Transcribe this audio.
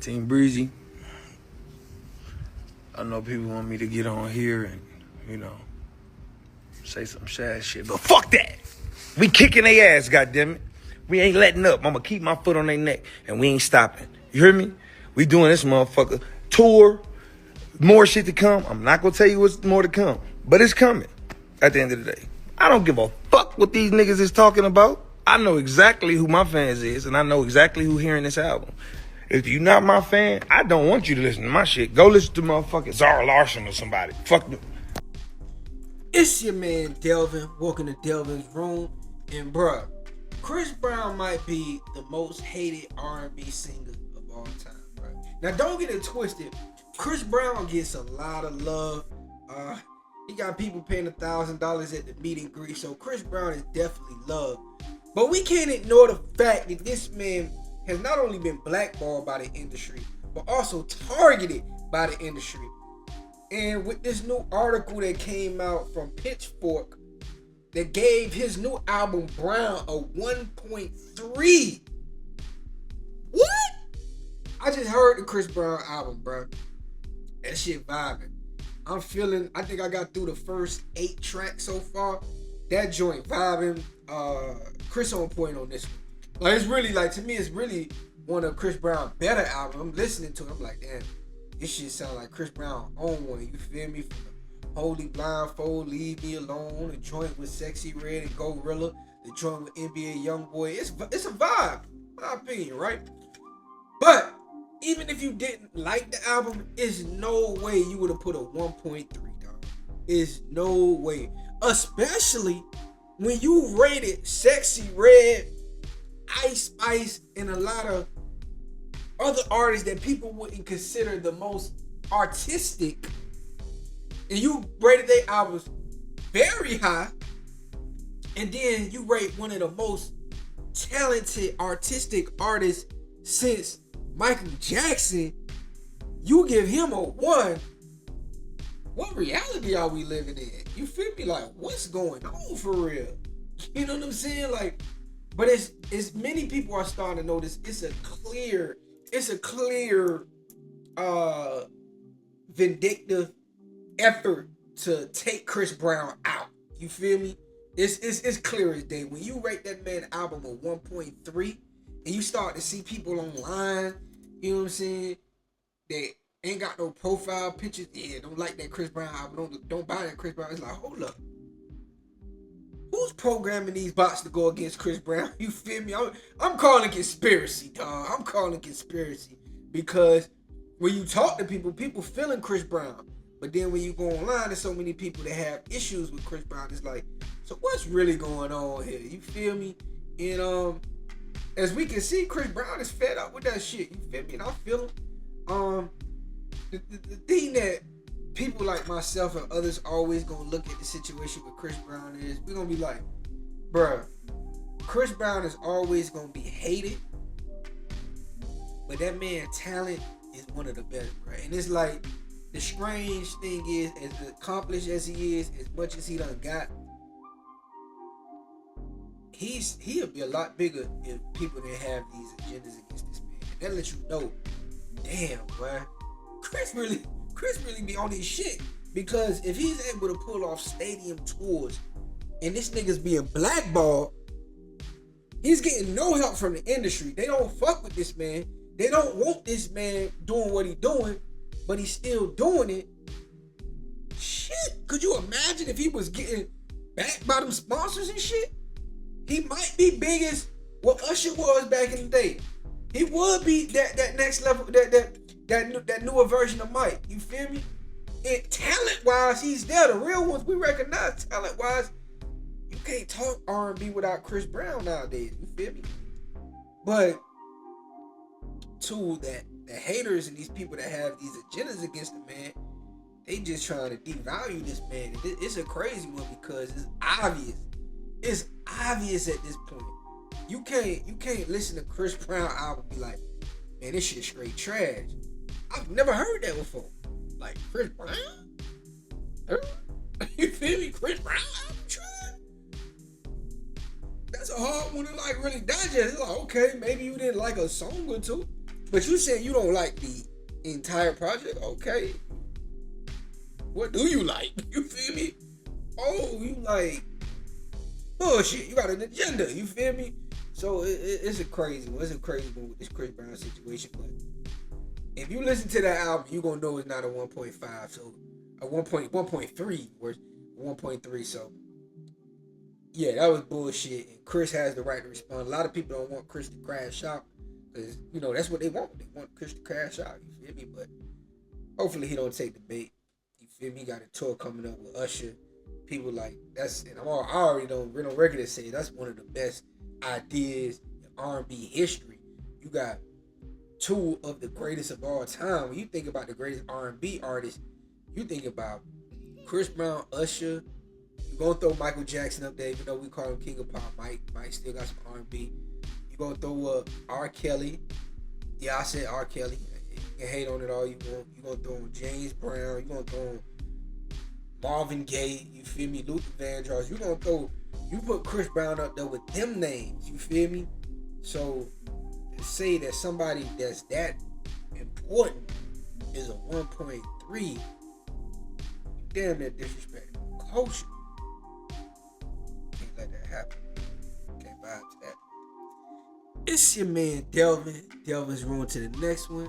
Team Breezy. I know people want me to get on here and, say some sad shit, but fuck that. We kicking their ass, goddammit. We ain't letting up. I'ma keep my foot on their neck, and we ain't stopping. You hear me? We doing this motherfucker tour. More shit to come. I'm not gonna tell you what's more to come, but it's coming at the end of the day. I don't give a fuck what these niggas is talking about. I know exactly who my fans is, and I know exactly who hearing this album. If you not my fan, I don't want you to listen to my shit. Go listen to motherfucking Zara Larson or somebody. Fuck them. It's your man Delvin. Welcome to Delvin's Room. And bruh, Chris Brown might be the most hated R&B singer of all time, right? Now don't get it twisted. Chris Brown gets a lot of love. He got people paying $1,000 at the meet and greet, so Chris Brown is definitely loved. But we can't ignore the fact that this man has not only been blackballed by the industry, but also targeted by the industry. And with this new article that came out from Pitchfork that gave his new album Brown a 1.3. What? I just heard the Chris Brown album, bro. That shit vibing. I think I got through the first 8 tracks so far. That joint vibing. Chris on point on this one. Like, it's really, to me, it's really one of Chris Brown's better albums. I'm listening to it, I'm like, damn, this shit sound like Chris Brown own one. You feel me? From the Holy Blindfold, Leave Me Alone, the joint with Sexy Red and Gorilla, the joint with NBA Youngboy. It's a vibe, in my opinion, right? But even if you didn't like the album, there's no way you would have put a 1.3, dog. There's no way. Especially when you rated Sexy Red, Ice Spice, and a lot of other artists that people wouldn't consider the most artistic, and you rated their albums very high, and then you rate one of the most talented artistic artists since Michael Jackson, you give him a 1. What reality are we living in? You feel me? Like, what's going on for real? You know what I'm saying? Like, but it's many people are starting to notice it's a clear vindictive effort to take Chris Brown out. You feel me? It's clear as day. When you rate that man album a 1.3 and you start to see people online, you know what I'm saying, that ain't got no profile pictures, don't like that Chris Brown album, don't buy that Chris Brown. It's like, hold up. Who's programming these bots to go against Chris Brown? You feel me? I'm calling conspiracy, dog. I'm calling conspiracy. Because when you talk to people, people feeling Chris Brown. But then when you go online, there's so many people that have issues with Chris Brown. It's like, so what's really going on here? You feel me? And as we can see, Chris Brown is fed up with that shit. You feel me? And I feel him. The thing that people like myself and others always gonna look at the situation with Chris Brown is, we're gonna be like, bruh, Chris Brown is always gonna be hated, but that man's talent is one of the best, right? And it's like, the strange thing is, as accomplished as he is, as much as he done got, he'll be a lot bigger if people didn't have these agendas against this man. And that lets you know, damn, boy, Chris really be on his shit. Because if he's able to pull off stadium tours and this nigga's being blackballed, he's getting no help from the industry. They don't fuck with this man. They don't want this man doing what he's doing, but he's still doing it. Shit, could you imagine if he was getting backed by them sponsors and shit? He might be big as what Usher was back in the day. He would be that next level, that newer version of Mike. You feel me? And talent-wise, he's there. The real ones we recognize talent-wise. You can't talk R&B without Chris Brown nowadays. You feel me? But that the haters and these people that have these agendas against the man, they just trying to devalue this man. It's a crazy one because it's obvious. It's obvious at this point. You can't listen to Chris Brown album and be like, man, this shit straight trash. I've never heard that before. Like, Chris Brown? You feel me? Chris Brown album trash? That's a hard one to really digest. It's like, okay, maybe you didn't like a song or two, But you said you don't like the entire project. Okay, what do you like? You feel me? Oh, you like bullshit. You got an agenda. You feel me? So it's a crazy one. It's a crazy one with this Chris Brown situation. But if you listen to that album, you gonna know it's not a 1.5. So a 1.3 or 1.3. So yeah, that was bullshit. And Chris has the right to respond. A lot of people don't want Chris to crash out because that's what they want. They want Chris to crash out. You feel me? But hopefully he don't take the bait. You feel me? He got a tour coming up with Usher. People like and I already know Reno Regular say that's one of the best ideas in R&B history. You got two of the greatest of all time. When you think about the greatest R&B artists, you think about Chris Brown, Usher. You gonna throw Michael Jackson up there, even though we call him King of Pop. Mike still got some R&B. You gonna throw R. Kelly. Yeah, I said R. Kelly. You can hate on it all you want. You gonna throw James Brown. You gonna throw Marvin Gaye. You feel me? Luther Vandross. You put Chris Brown up there with them names. You feel me? So to say that somebody that's that important is a 1.3, damn that disrespect culture. Can't let that happen. Can't vibe to that. It's your man Delvin. Delvin's room to the next one.